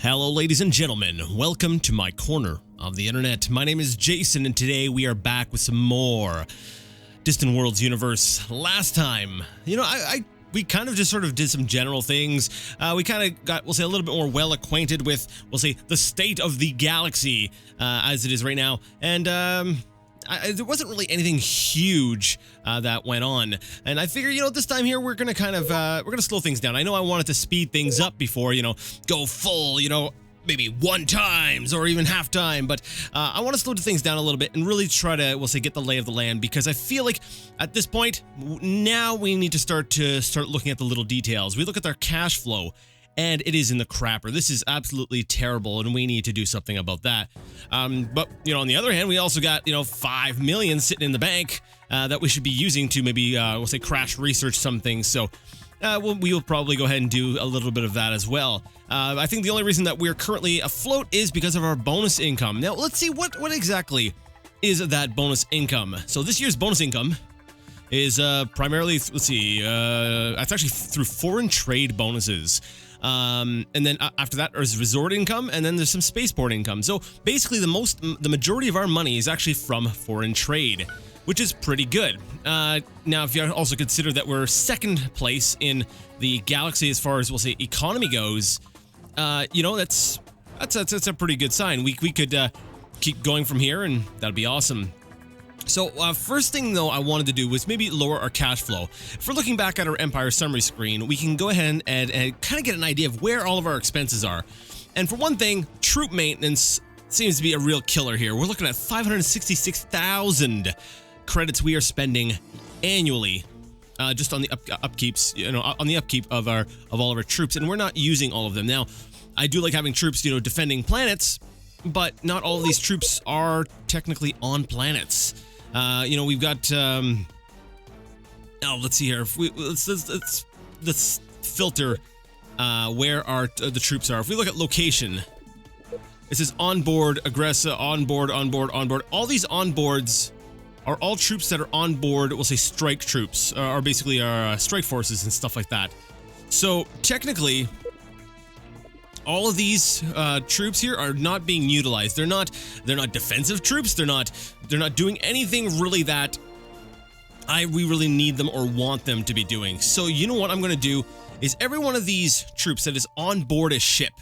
Hello, ladies and gentlemen. Welcome to my corner of the internet. My name is Jason, and today we are back with some more Distant Worlds universe. Last time, we kind of just sort of did some general things. We kind of got, we'll say, a little bit more well acquainted with, we'll say, the state of the galaxy as it is right now. And there wasn't really anything huge that went on, and I figure, this time here we're gonna kind of we're gonna slow things down. I know I wanted to speed things up before, go full, maybe 1 times or even half time, but I want to slow things down a little bit and really try to, we'll say, get the lay of the land, because I feel like at this point now we need to start looking at the little details. We look at our cash flow, and it is in the crapper. This is absolutely terrible, and we need to do something about that. But, on the other hand, we also got, 5 million sitting in the bank that we should be using to maybe, we'll say, crash research some things. So we will probably go ahead and do a little bit of that as well. I think the only reason that we're currently afloat is because of our bonus income. Now, let's see what exactly is that bonus income. So this year's bonus income is primarily, let's see, it's actually through foreign trade bonuses. And then after that there's resort income, and then there's some spaceport income. So basically the majority of our money is actually from foreign trade, which is pretty good. Now, if you also consider that we're second place in the galaxy as far as, we'll say, economy goes, that's a pretty good sign. We could keep going from here, and that'd be awesome. So first thing, though, I wanted to do was maybe lower our cash flow. If we're looking back at our Empire summary screen, we can go ahead and kind of get an idea of where all of our expenses are. And for one thing, troop maintenance seems to be a real killer here. We're looking at 566,000 credits we are spending annually just on the upkeeps, on the upkeep of all of our troops, and we're not using all of them. Now, I do like having troops, defending planets, but not all of these troops are technically on planets. We've got, let's see here. If let's filter where the troops are. If we look at location, it says onboard, aggressive, onboard. All these onboards are all troops that are on board, we'll say strike troops, are basically our strike forces and stuff like that. So technically, all of these troops here are not being utilized. They're not defensive troops. They're not doing anything really that we really need them or want them to be doing. So you know what I'm going to do is every one of these troops that is on board a ship,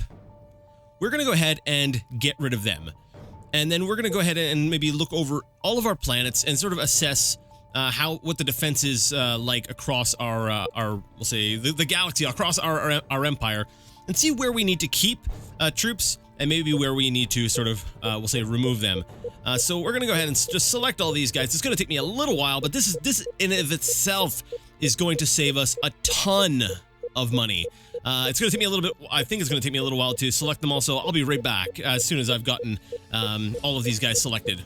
we're going to go ahead and get rid of them. And then we're going to go ahead and maybe look over all of our planets and sort of assess what the defense is like across our we'll say the galaxy, across our empire, and see where we need to keep troops and maybe where we need to sort of, we'll say, remove them. So we're going to go ahead and just select all these guys. It's going to take me a little while, but this in and of itself is going to save us a ton of money. It's going to take me a little bit, I think it's going to take me a little while to select them all, so I'll be right back as soon as I've gotten all of these guys selected.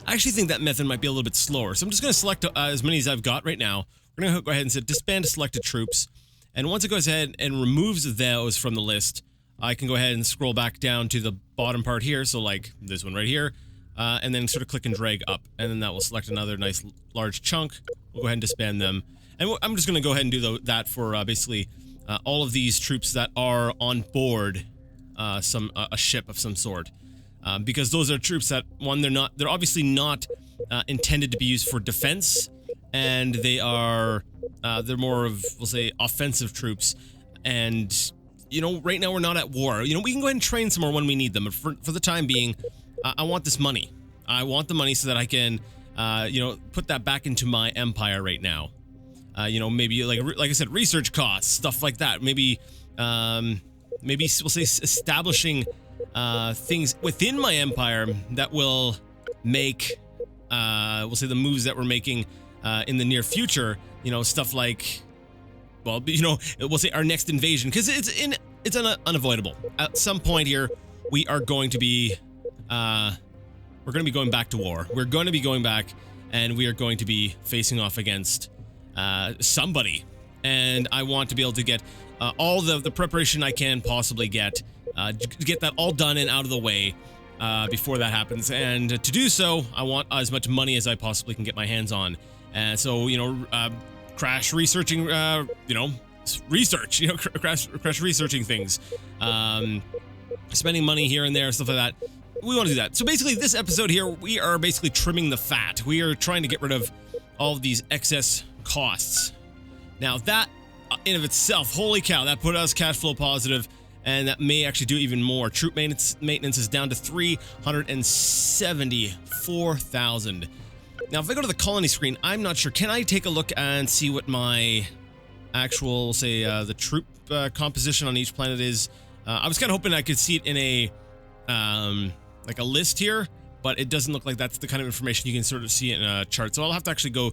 I actually think that method might be a little bit slower, so I'm just going to select as many as I've got right now. We're going to go ahead and say disband selected troops. And once it goes ahead and removes those from the list, I can go ahead and scroll back down to the bottom part here. So like this one right here, and then sort of click and drag up, and then that will select another nice large chunk. We'll go ahead and disband them. And I'm just going to go ahead and do that for basically all of these troops that are on board a ship of some sort. Because those are troops that, one, they're obviously not intended to be used for defense, and they're more of, we'll say, offensive troops. And, right now we're not at war. We can go ahead and train some more when we need them. But for the time being, I want this money. I want the money so that I can, put that back into my empire right now. Maybe like I said, research costs, stuff like that. Maybe we'll say establishing things within my empire that will make, we'll say, the moves that we're making in the near future, stuff like, well, we'll say our next invasion, because it's unavoidable. At some point here, we are going to be, we're going to be going back to war. We're going to be going back, and we are going to be facing off against somebody. And I want to be able to get all the preparation I can possibly get that all done and out of the way before that happens. And to do so, I want as much money as I possibly can get my hands on. And so, crash researching, research, crash researching things. spending money here and there, stuff like that. We want to do that. So basically, this episode here, we are basically trimming the fat. We are trying to get rid of all of these excess costs. Now, that in of itself, holy cow, that put us cash flow positive, and that may actually do even more. Troop maintenance is down to 374,000. Now, if I go to the colony screen, I'm not sure. Can I take a look and see what my actual, say, the troop composition on each planet is? I was kind of hoping I could see it in a, like a list here, but it doesn't look like that's the kind of information you can sort of see in a chart. So I'll have to actually go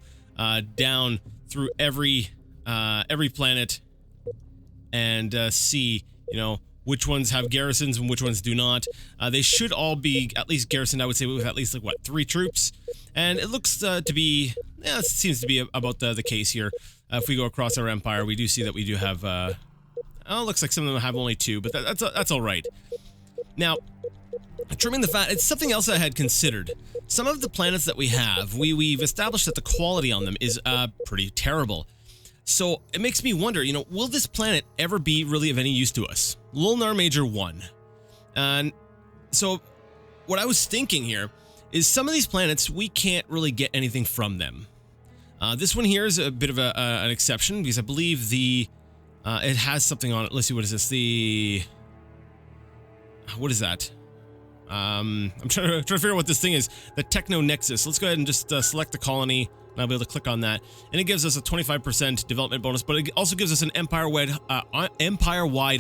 down through every planet and see, you know, which ones have garrisons and which ones do not. They should all be at least garrisoned, I would say, with at least, like, what, 3 troops? And it looks to be, yeah, it seems to be about the case here. If we go across our empire, we do see that we do have, oh, it looks like some of them have only 2, but that's all right. Now, trimming the fat, it's something else I had considered. Some of the planets that we have, we've established that the quality on them is pretty terrible. So it makes me wonder, you know, will this planet ever be really of any use to us? Lunar Major 1. And so what I was thinking here is some of these planets, we can't really get anything from them. This one here is a bit of an exception because I believe it has something on it. Let's see, what is this? What is that? I'm trying to figure out what this thing is. The Techno Nexus. Let's go ahead and just select the colony, and I'll be able to click on that. And it gives us a 25% development bonus, but it also gives us an empire-wide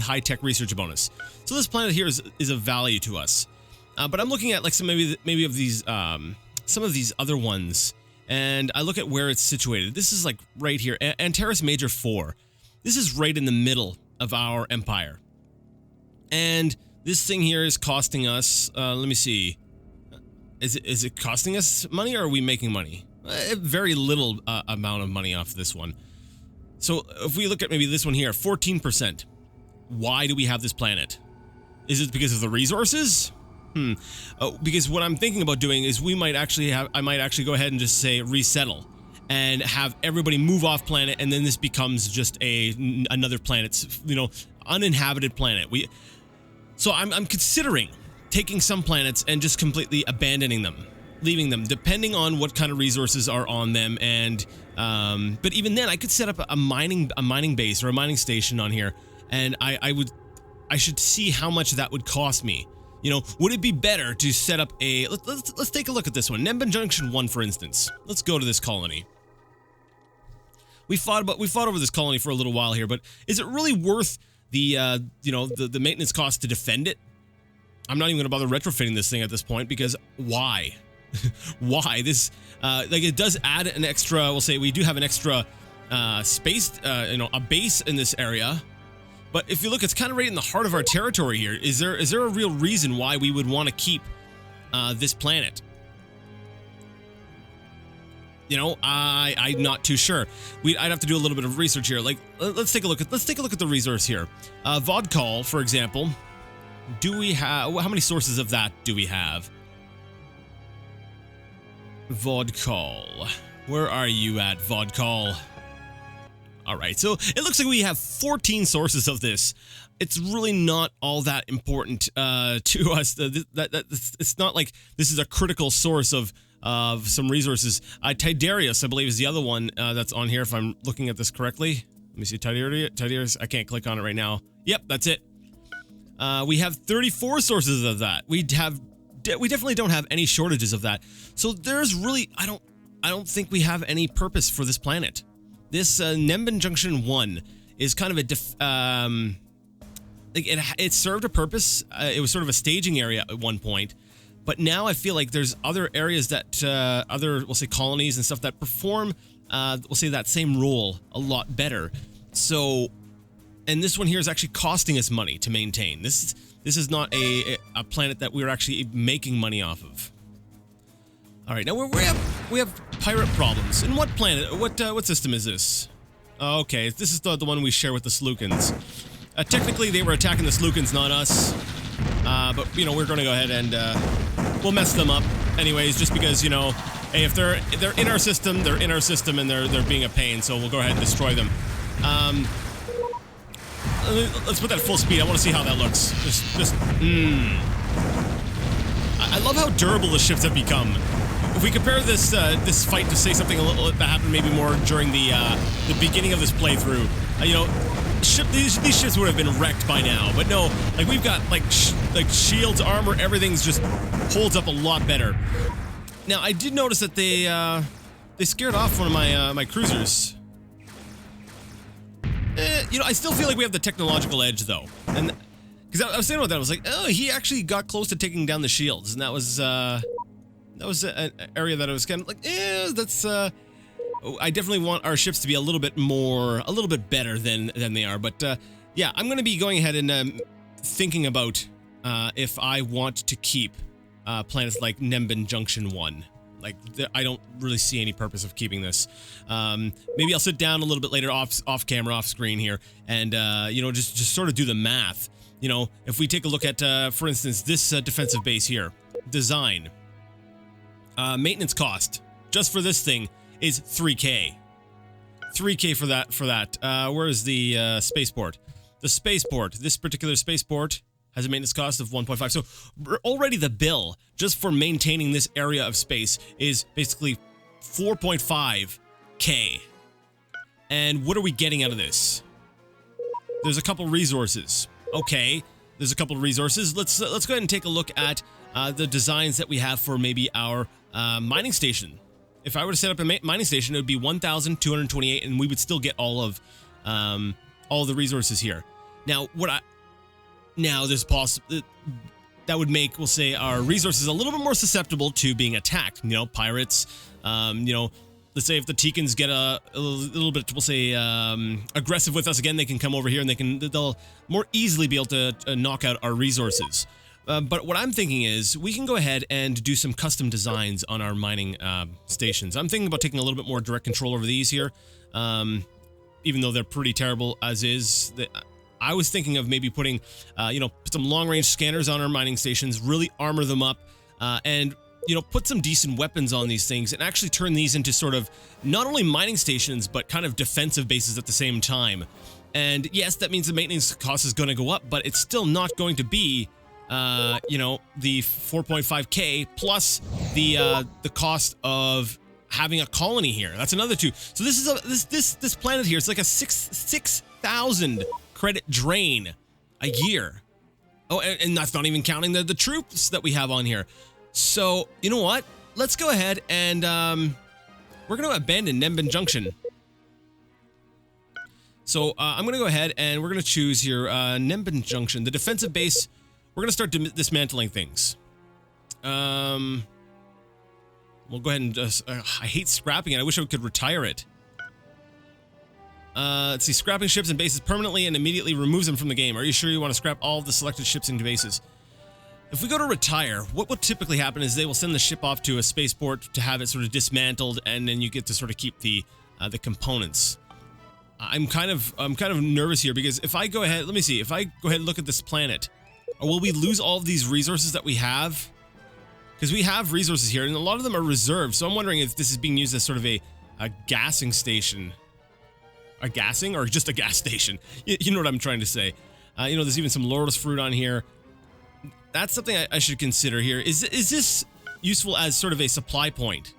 high-tech research bonus. So this planet here is of value to us. But I'm looking at like some maybe of these some of these other ones, and I look at where it's situated. This is like right here, Antares Major 4. This is right in the middle of our empire, and this thing here is costing us, let me see. Is it costing us money, or are we making money? Very little amount of money off this one. So if we look at maybe this one here, 14%. Why do we have this planet? Is it because of the resources? Because what I'm thinking about doing is I might actually go ahead and just say resettle and have everybody move off planet, and then this becomes just another planet's, you know, uninhabited planet. So I'm considering taking some planets and just completely abandoning them, leaving them, depending on what kind of resources are on them. And but even then, I could set up a mining base or a mining station on here, and I should see how much that would cost me. You know, would it be better to set up a let's take a look at this one, Nemban Junction 1, for instance. Let's go to this colony. We fought over this colony for a little while here, but is it really worth the the maintenance cost to defend it? I'm not even going to bother retrofitting this thing at this point, because why? Why? This like, it does add an extra, we'll say we do have an extra space, a base in this area. But if you look, it's kind of right in the heart of our territory here. Is there a real reason why we would want to keep this planet? You know, I'm not too sure. I'd have to do a little bit of research here. Like, let's take a look at the resource here. Vodkal, for example. Do we have, how many sources of that do we have? Vodkal. Where are you at, Vodkal? All right, so it looks like we have 14 sources of this. It's really not all that important to us. It's not like this is a critical source of some resources. Tidarius, I believe, is the other one that's on here, if I'm looking at this correctly. Let me see, Tidarius. I can't click on it right now. Yep, that's it. We have 34 sources of that. We definitely don't have any shortages of that. So there's really, I don't think we have any purpose for this planet. This Nemban Junction 1 is kind of it served a purpose. It was sort of a staging area at one point, but now I feel like there's other areas that we'll say colonies and stuff that perform we'll say that same role a lot better. So, and this one here is actually costing us money to maintain. This is not a planet that we're actually making money off of. All right, now we have pirate problems. And what planet? What system is this? Okay, this is the one we share with the Slookans. Technically, they were attacking the Slookans, not us. But you know, we're going to go ahead and we'll mess them up, anyways. Just because, you know, hey, if they're in our system, they're in our system, and they're being a pain. So we'll go ahead and destroy them. let's put that full speed. I want to see how that looks. I love how durable the ships have become. If we compare this this fight to say something a little that happened maybe more during the beginning of this playthrough, you know, these ships would have been wrecked by now. But no, like we've got like shields, armor, everything's just holds up a lot better. Now I did notice that they scared off one of my cruisers. You know, I still feel like we have the technological edge though, and because I was saying about that, I was like, oh, he actually got close to taking down the shields, and that was an area that I was kind of like, that's I definitely want our ships to be a little bit better than they are. But yeah, I'm going to be going ahead and thinking about if I want to keep planets like Nembin Junction 1. Like, I don't really see any purpose of keeping this. Maybe I'll sit down a little bit later off camera, off screen here, and you know, just sort of do the math. You know, if we take a look at, for instance, this defensive base here, design, maintenance cost just for this thing is 3K. 3K for that. Where is the spaceport? The spaceport. This particular spaceport has a maintenance cost of 1.5. So already the bill just for maintaining this area of space is basically 4.5K. And what are we getting out of this? There's a couple resources. Okay, there's a couple of resources. Let's go ahead and take a look at the designs that we have for maybe our mining station. If I were to set up a mining station, it would be 1,228, and we would still get all of the resources here. Now, there's that would make, we'll say, our resources a little bit more susceptible to being attacked. You know, pirates. You know, let's say if the Teekans get a little bit, we'll say, aggressive with us again, they can come over here and they'll more easily be able to knock out our resources. But what I'm thinking is we can go ahead and do some custom designs on our mining stations. I'm thinking about taking a little bit more direct control over these here, even though they're pretty terrible as is. I was thinking of maybe putting, you know, some long-range scanners on our mining stations, really armor them up, and, you know, put some decent weapons on these things and actually turn these into sort of not only mining stations, but kind of defensive bases at the same time. And yes, that means the maintenance cost is going to go up, but it's still not going to be you know, the 4.5K plus the cost of having a colony here. That's another two. So this is this planet here. It's like a 6,000 credit drain a year. Oh, and that's not even counting the troops that we have on here. So you know what? Let's go ahead and we're going to abandon Nembin Junction. So I'm going to go ahead and we're going to choose here Nembin Junction, the defensive base. We're going to start dismantling things. We'll go ahead and just... I hate scrapping it. I wish I could retire it. Let's see. Scrapping ships and bases permanently and immediately removes them from the game. Are you sure you want to scrap all of the selected ships and bases? If we go to retire, what will typically happen is they will send the ship off to a spaceport to have it sort of dismantled, and then you get to sort of keep the components. I'm kind of nervous here because if I go ahead... Let me see. If I go ahead and look at this planet... Or will we lose all of these resources that we have? Because we have resources here, and a lot of them are reserved. So I'm wondering if this is being used as sort of a gassing station. A gassing? Or just a gas station? You know what I'm trying to say. You know, there's even some lotus fruit on here. That's something I should consider here. Is this useful as sort of a supply point?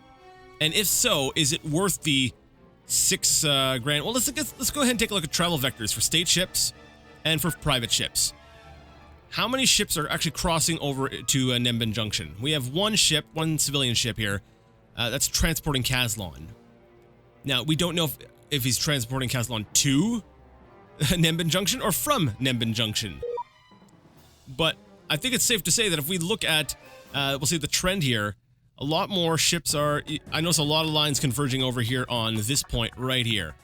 And if so, is it worth the 6 grand? Well, let's go ahead and take a look at travel vectors for state ships and for private ships. How many ships are actually crossing over to Nembin Junction? We have one ship, one civilian ship here, that's transporting Caslon. Now, we don't know if he's transporting Caslon to Nembin Junction or from Nembin Junction. But I think it's safe to say that if we look at, we'll say the trend here, a lot more ships are... I notice a lot of lines converging over here on this point right here.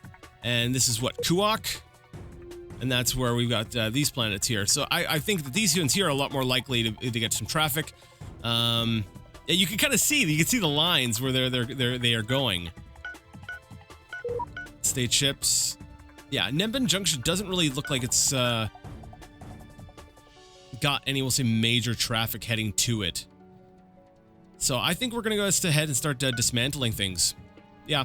And this is what, Kuok? And that's where we've got these planets here. So I think that these ones here are a lot more likely to get some traffic. Yeah, you can kind of see, you can see the lines where they are going. State ships. Yeah, Nembin Junction doesn't really look like it's got any, we'll say, major traffic heading to it. So I think we're going to go ahead and start dismantling things. Yeah,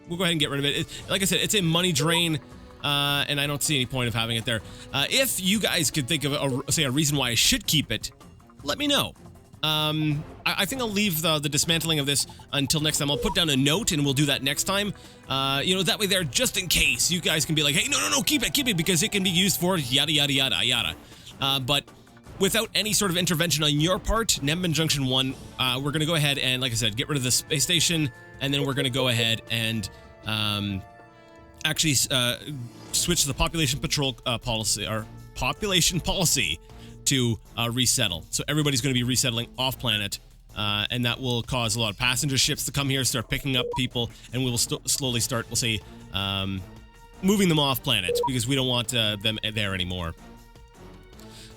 we'll go ahead and get rid of it. Like I said, it's a money drain. and I don't see any point of having it there. If you guys could think of, a reason why I should keep it, let me know. I think I'll leave the dismantling of this until next time. I'll put down a note and we'll do that next time. You know, that way there, just in case, you guys can be like, hey, no, keep it, because it can be used for yada, yada, yada, yada. But without any sort of intervention on your part, Nemban Junction 1, we're going to go ahead and, like I said, get rid of the space station, and then we're going to go ahead and actually switch the population patrol policy, or population policy, to resettle. So everybody's going to be resettling off planet, and that will cause a lot of passenger ships to come here, start picking up people, and we will slowly start, we'll say, moving them off planet, because we don't want them there anymore.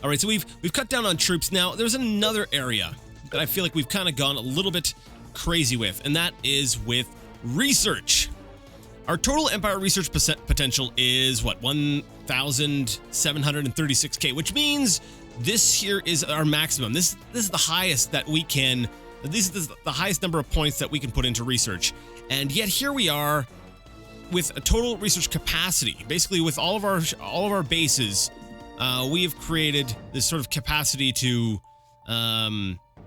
All right, so we've cut down on troops. Now, there's another area that I feel like we've kind of gone a little bit crazy with, and that is with research. Our total Empire research potential is, what, 1,736K, which means this here is our maximum. This is the highest that we can, this is the highest number of points that we can put into research. And yet here we are with a total research capacity. Basically, with all of our bases, we have created this sort of capacity to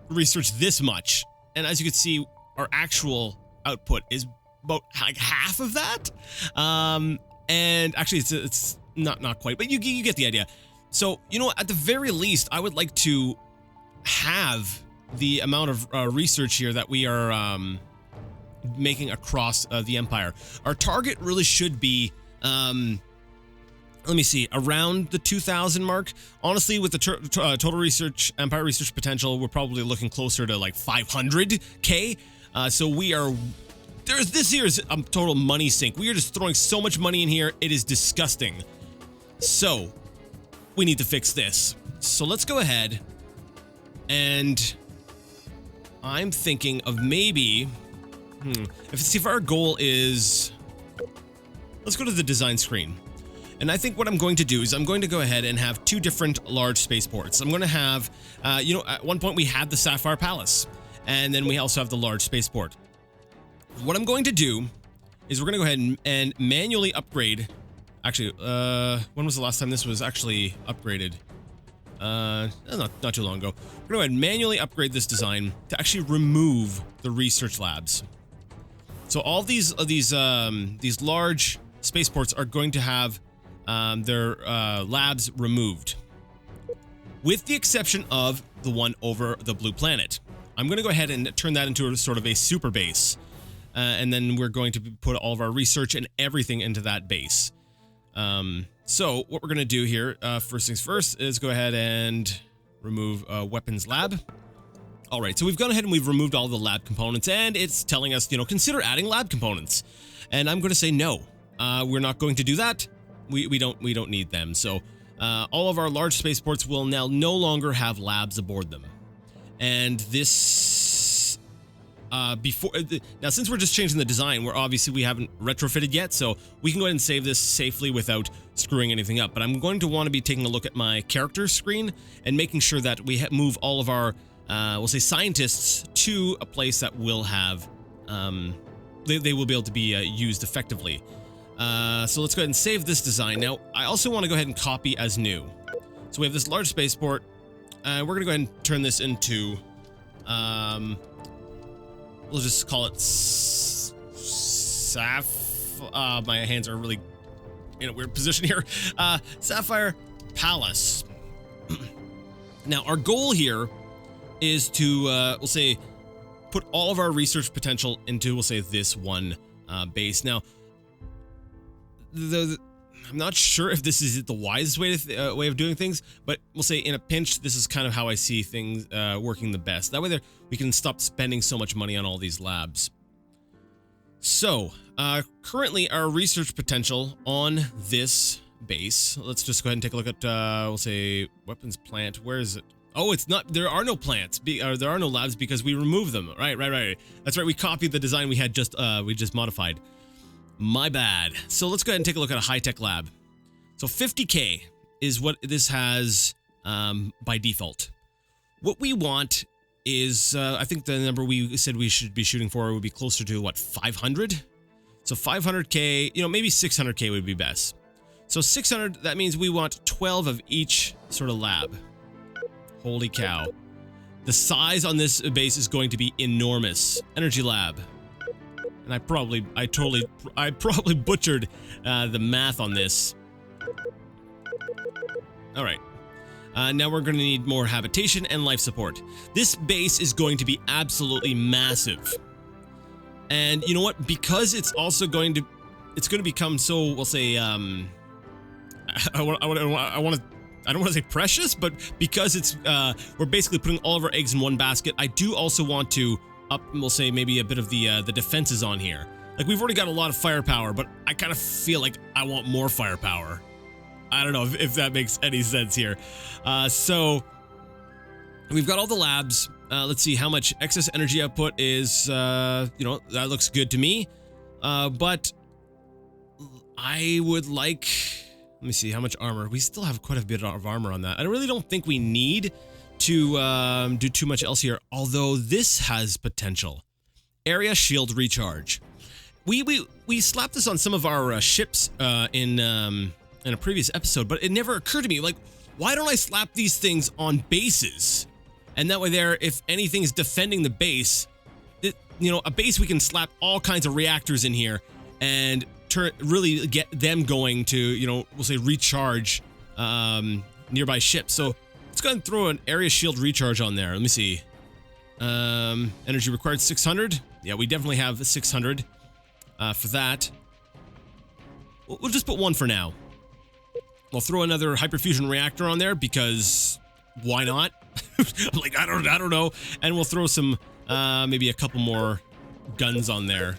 research this much. And as you can see, our actual output is about like half of that. And actually, it's not quite, but you get the idea. So, you know, at the very least, I would like to have the amount of research here that we are making across the Empire. Our target really should be, let me see, around the 2,000 mark. Honestly, with the total research, Empire research potential, we're probably looking closer to like 500K. So we are, this here is a total money sink. We are just throwing so much money in here. It is disgusting. So we need to fix this. So let's go ahead, and I'm thinking of maybe, if our goal is, let's go to the design screen. And I think what I'm going to do is I'm going to go ahead and have two different large spaceports. I'm going to have, you know, at one point we had the Sapphire Palace, and then we also have the large spaceport. What I'm going to do is we're going to go ahead and manually upgrade. Actually, when was the last time this was actually upgraded? Not too long ago. We're going to go ahead and manually upgrade this design to actually remove the research labs. So all these large spaceports are going to have their labs removed, with the exception of the one over the blue planet. I'm going to go ahead and turn that into a sort of a super base, and then we're going to put all of our research and everything into that base. So what we're going to do here, first things first, is go ahead and remove weapons lab. All right, so we've gone ahead and we've removed all the lab components, and it's telling us, you know, consider adding lab components. And I'm going to say no. We're not going to do that. We don't need them. So all of our large spaceports will now no longer have labs aboard them. And this now, since we're just changing the design, we haven't retrofitted yet, so we can go ahead and save this safely without screwing anything up. But I'm going to want to be taking a look at my character screen and making sure that we move all of our, we'll say, scientists to a place that will have, they will be able to be used effectively. So let's go ahead and save this design. Now, I also want to go ahead and copy as new. So we have this large spaceport. We're going to go ahead and turn this into, we'll just call it my hands are really in a weird position here. Sapphire Palace. Now, our goal here is to, we'll say, put all of our research potential into, we'll say, this one base. Now, I'm not sure if this is the wisest way of doing things, but we'll say in a pinch, this is kind of how I see things working the best. That way we can stop spending so much money on all these labs. So, currently our research potential on this base, let's just go ahead and take a look at, we'll say, weapons plant. Where is it? Oh, it's not, there are no plants, there are no labs because we removed them. Right. That's right, we copied the design we had we just modified. My bad. So let's go ahead and take a look at a high-tech lab. So 50K is what this has by default. What we want is, I think the number we said we should be shooting for would be closer to, what, 500? So 500K, you know, maybe 600K would be best. So 600, that means we want 12 of each sort of lab. Holy cow. The size on this base is going to be enormous. Energy lab. And I probably butchered the math on this. All right. Now we're going to need more habitation and life support. This base is going to be absolutely massive. And you know what? Because it's also going to, become so, we'll say, I don't want to say precious, but because it's, we're basically putting all of our eggs in one basket, I do also want to up, we'll say, maybe a bit of the defenses on here. Like, we've already got a lot of firepower, but I kind of feel like I want more firepower. I don't know if that makes any sense here. So we've got all the labs. Let's see how much excess energy output is, that looks good to me. But I would like, let me see how much armor. We still have quite a bit of armor on that. I really don't think we need to do too much else here, although this has potential. Area shield recharge. We slapped this on some of our ships in a previous episode, but it never occurred to me, like, why don't I slap these things on bases? And that way there, if anything is defending the base, a base, we can slap all kinds of reactors in here and really get them going to, we'll say, recharge nearby ships. So let's go ahead and throw an area shield recharge on there. Let me see. Energy required 600. Yeah, we definitely have 600 for that. We'll just put one for now. We'll throw another hyperfusion reactor on there because why not? Like, I don't know. And we'll throw some, maybe a couple more guns on there.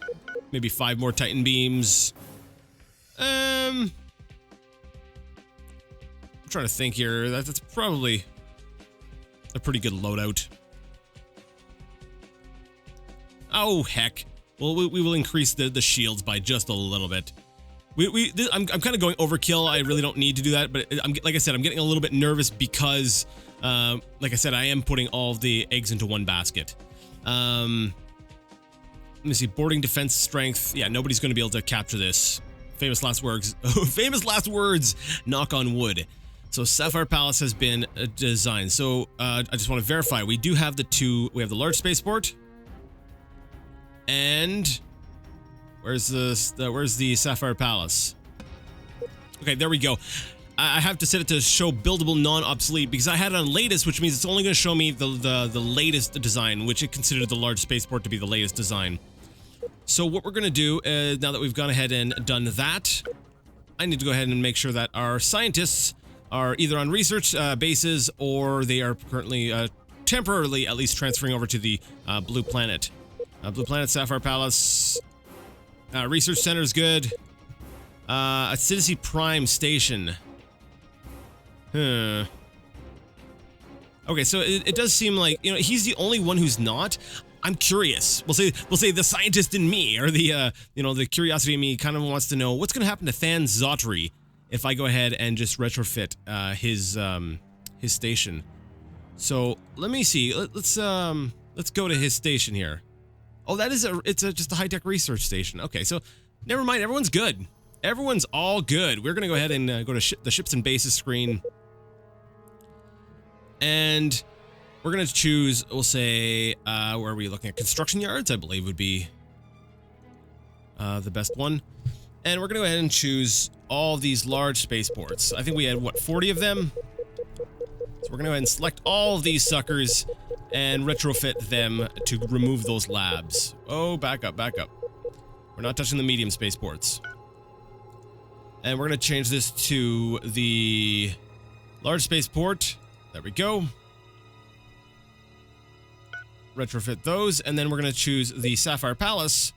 Maybe 5 more Titan beams. I'm trying to think here. That's probably a pretty good loadout. Oh, heck. Well, we will increase the shields by just a little bit. I'm kind of going overkill. I really don't need to do that, but like I said, I'm getting a little bit nervous because, like I said, I am putting all of the eggs into one basket. Let me see, boarding defense strength. Yeah, nobody's going to be able to capture this. Famous last words. Famous last words. Knock on wood. So Sapphire Palace has been designed. So I just want to verify. We do have we have the large spaceport. And where's the Sapphire Palace? Okay, there we go. I have to set it to show buildable non-obsolete because I had it on latest, which means it's only going to show me the latest design, which it considered the large spaceport to be the latest design. So what we're going to do, now that we've gone ahead and done that, I need to go ahead and make sure that our scientists are either on research bases or they are currently, temporarily at least, transferring over to the Blue Planet. Blue Planet, Sapphire Palace, Research Center is good. Acidity Prime Station. Okay, so it does seem like, he's the only one who's not. I'm curious. We'll say the scientist in me, or the the curiosity in me, kind of wants to know what's going to happen to Than Zotri if I go ahead and just retrofit his station. So let me see. Let's go to his station here. Oh, that is just a high-tech research station. Okay, so never mind. Everyone's good. Everyone's all good. We're gonna go ahead and go to the ships and bases screen, and we're gonna choose. We'll say where are we looking at? Construction yards, I believe, would be the best one. And we're gonna go ahead and choose all these large spaceports. I think we had, what, 40 of them? So we're gonna go ahead and select all of these suckers and retrofit them to remove those labs. Oh, back up, back up. We're not touching the medium spaceports. And we're gonna change this to the large spaceport. There we go. Retrofit those, and then we're gonna choose the Sapphire Palace,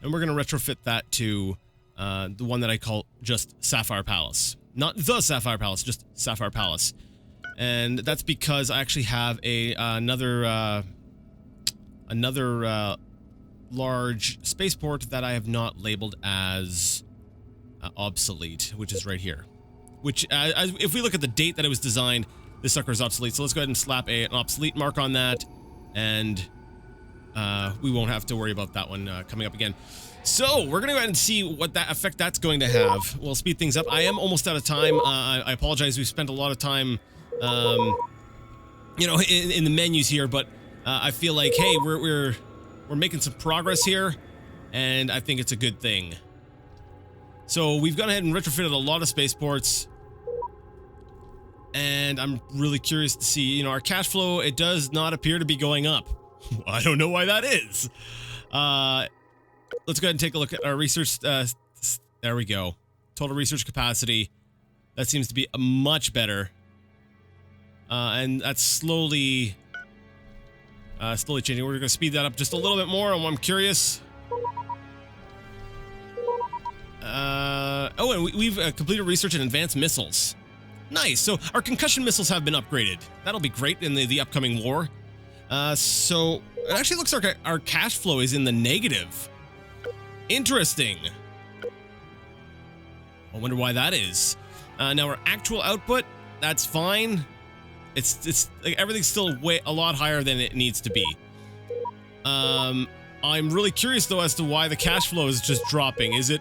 and we're gonna retrofit that to the one that I call just Sapphire Palace. Not the Sapphire Palace, just Sapphire Palace. And that's because I actually have another large spaceport that I have not labeled as obsolete, which is right here. Which, if we look at the date that it was designed, this sucker is obsolete. So let's go ahead and slap an obsolete mark on that, and we won't have to worry about that one coming up again. So we're gonna go ahead and see what that effect that's going to have. We'll speed things up. I am almost out of time. I apologize. We spent a lot of time, you know, in the menus here, but I feel like, hey, we're making some progress here, and I think it's a good thing. So we've gone ahead and retrofitted a lot of spaceports, and I'm really curious to see, you know, our cash flow. It does not appear to be going up. I don't know why that is. Let's go ahead and take a look at our research. There we go. Total research capacity. That seems to be much better. And that's slowly changing. We're going to speed that up just a little bit more. I'm curious. Oh, and we've completed research in advanced missiles. Nice. So our concussion missiles have been upgraded. That'll be great in the upcoming war. So it actually looks like our cash flow is in the negative. Interesting. I wonder why that is. Now our actual output, that's fine. It's like everything's still a lot higher than it needs to be. I'm really curious though as to why the cash flow is just dropping. Is it?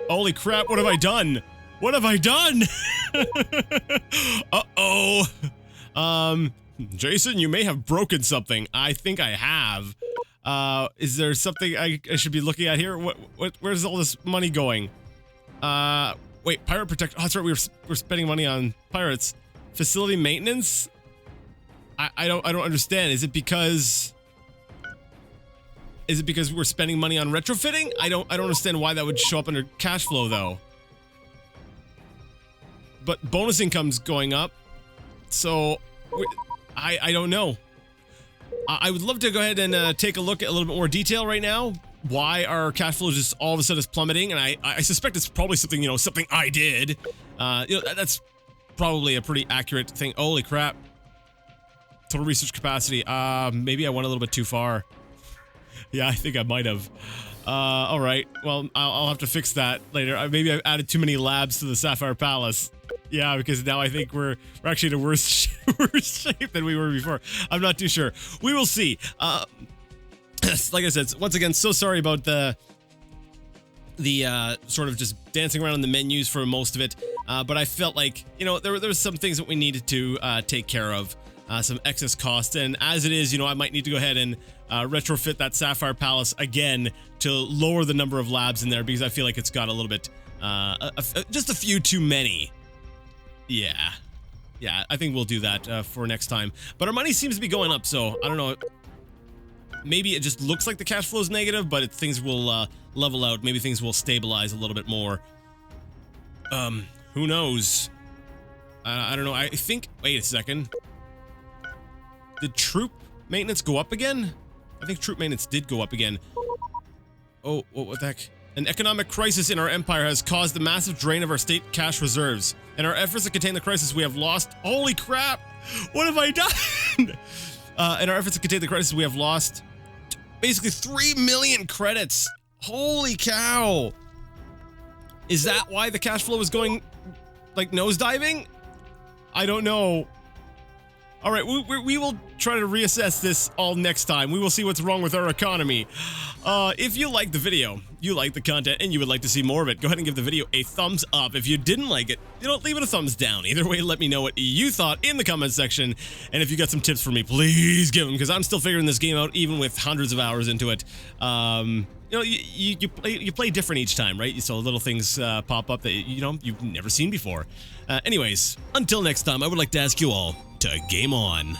Holy crap! What have I done? What have I done? Uh-oh. Jason, you may have broken something. I think I have. Is there something I should be looking at here? Where's all this money going? Wait, pirate protect. Oh, that's right. We're spending money on pirates. Facility maintenance. I don't understand. Is it because we're spending money on retrofitting? I don't understand why that would show up under cash flow though. But bonus income's going up, so I don't know. I would love to go ahead and take a look at a little bit more detail right now. Why our cash flow just all of a sudden is plummeting, and I suspect it's probably something, you know, something I did. You know, that's probably a pretty accurate thing. Holy crap! Total research capacity. Maybe I went a little bit too far. Yeah, I think I might have. All right. Well, I'll have to fix that later. Maybe I've added too many labs to the Sapphire Palace. Yeah, because now I think we're actually in a worse shape than we were before. I'm not too sure. We will see. Like I said, once again, so sorry about the sort of just dancing around in the menus for most of it. But I felt like, you know, there was some things that we needed to take care of, some excess costs. And as it is, you know, I might need to go ahead and retrofit that Sapphire Palace again to lower the number of labs in there, because I feel like it's got a little bit, just a few too many. Yeah, I think we'll do that for next time. But our money seems to be going up, so I don't know. Maybe it just looks like the cash flow is negative, but things will level out. Maybe things will stabilize a little bit more. Who knows? I don't know. I think. Wait a second. Did troop maintenance go up again? I think troop maintenance did go up again. Oh, what the heck? An economic crisis in our empire has caused the massive drain of our state cash reserves. In our efforts to contain the crisis, we have lost... Holy crap! What have I done? In our efforts to contain the crisis, we have lost basically 3 million credits. Holy cow! Is that why the cash flow is going, like, nosediving? I don't know. All right, we will try to reassess this all next time. We will see what's wrong with our economy. If you liked the video, you like the content, and you would like to see more of it, go ahead and give the video a thumbs up. If you didn't like it, you know, leave it a thumbs down. Either way, let me know what you thought in the comment section. And if you got some tips for me, please give them, because I'm still figuring this game out, even with hundreds of hours into it. You know, you play different each time, right? So little things pop up that, you know, you've never seen before. Anyways, until next time, I would like to ask you all to game on.